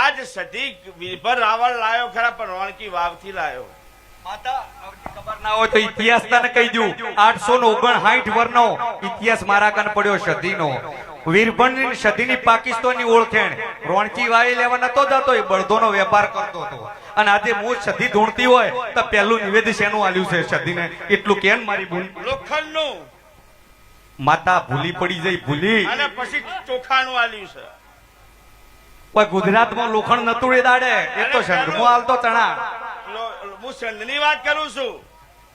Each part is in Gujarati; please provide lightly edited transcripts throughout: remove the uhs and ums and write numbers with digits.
આજ સધી વિભર રાવણ લાયો ખરા, પણ રોણકી વાવથી લાયો. માતા ખબર ના હોય તો ઇતિહાસ તને કહી દઉં. 859 વર્ષનો ઇતિહાસ મારા કાન પડ્યો સધીનો. વીરભણની સધીની પાકિસ્તાનની ઓળખેણ રોણકી વાવી લેવા નતો જતો, એ બળદોનો વેપાર કરતો હતો. અને આજે હું સધી ધૂણતી હોય તો પહેલું નિવેદન શેનું આલ્યું છે સધીને, એટલું કેમ મારી ભૂલ લોખંડનું માતા ભૂલી પડી જઈ, ભૂલી. અને પછી ચોખાનું આલ્યું છે. કોઈ ગુજરાતમાં લોખંડ નતું એ દાડે, એ તો સંઘમાં હાલતો ચણા. હું સંઘની વાત કરું છું,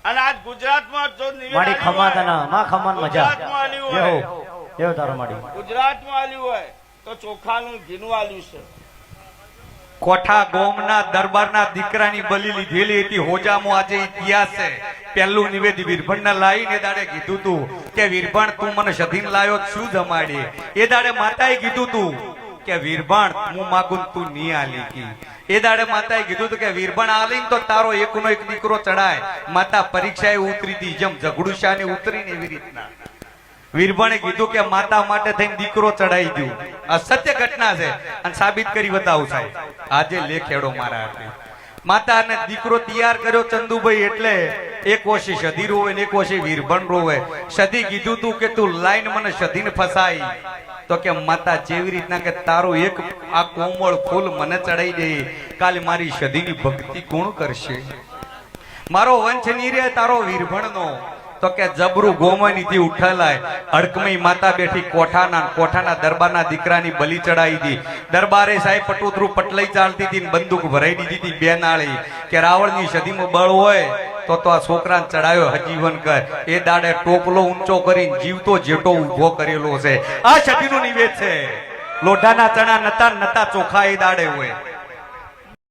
અને આજ ગુજરાતમાં જો માડી ખમાતના માં ખમાન મજા ગુજરાતમાં આલ્યું હોય, જેવો તારો માડી ગુજરાતમાં આલ્યું હોય તો ચોખાનું ઘીનું આલ્યું છે. કોઠા ગોમના દરબારના દીકરાની બલી લીધેલી હતી. હોજામાં આજે ઇતિહાસ છે. પહેલું નિવેદ વીરભણને લાવીને દાડે કીધું તું કે વીરભણ તું મને સધીન લાયો શું જમાડી. એ દાડે માતાએ કીધું તું કે વીરભણ હું માગું તું નહીં આલી કી. એ દાડે માતાએ કીધું તું કે વીરભણ આલીને તો તારો એકનો એક દીકરો ચડાય. માતા પરીક્ષાએ ઉતરી હતી, જેમ ઝઘડુશાને ઉતરીને એવી રીતના વીરભણે કીધું કે માતા માટે થઈને દીકરો ચડાઈ દઉં. આ સત્ય ઘટના છે અને સાબિત કરી બતાવું સાહેબ. આજે લેખેડો મારા હાથે માતા અને દીકરો તૈયાર કર્યો ચંદુભાઈ. એટલે એક વર્ષે સધી રોવે ને એક વર્ષે વીરભણ રોવે. સધી કીધું તું કે તું લાઈન મને સધીને ફસાઈ, તો કે માતા જેવી રીતના કે તારું એક આ કોમળ ફૂલ મને ચડાઈ દે, કાલે મારી સધીની ભક્તિ કોણ કરશે? મારો વંશ ની રે તારો વીરભણનો, તો કે જબરું ગોમની થી ઉઠેલાય. અડકમી માતા બેઠી કોઠાના દરબારના દીકરાની બલી ચડાવી દી. દરબારે સાહેબ પટોતરું પટલાઈ ચાલતી હતી, બંદૂક ભરાઈ દીધી હતી બે નાળી કે રાવણની સદીમાં બળ હોય તો આ છોકરાને ચડાવ્યો હજીવન કર. એ દાડે ટોપલો ઊંચો કરીને જીવતો જેટો ઉભો કરેલો છે. આ સદીનું નિવેદ છે. લોઢાના ચણા નતા ચોખા એ દાડે હોય.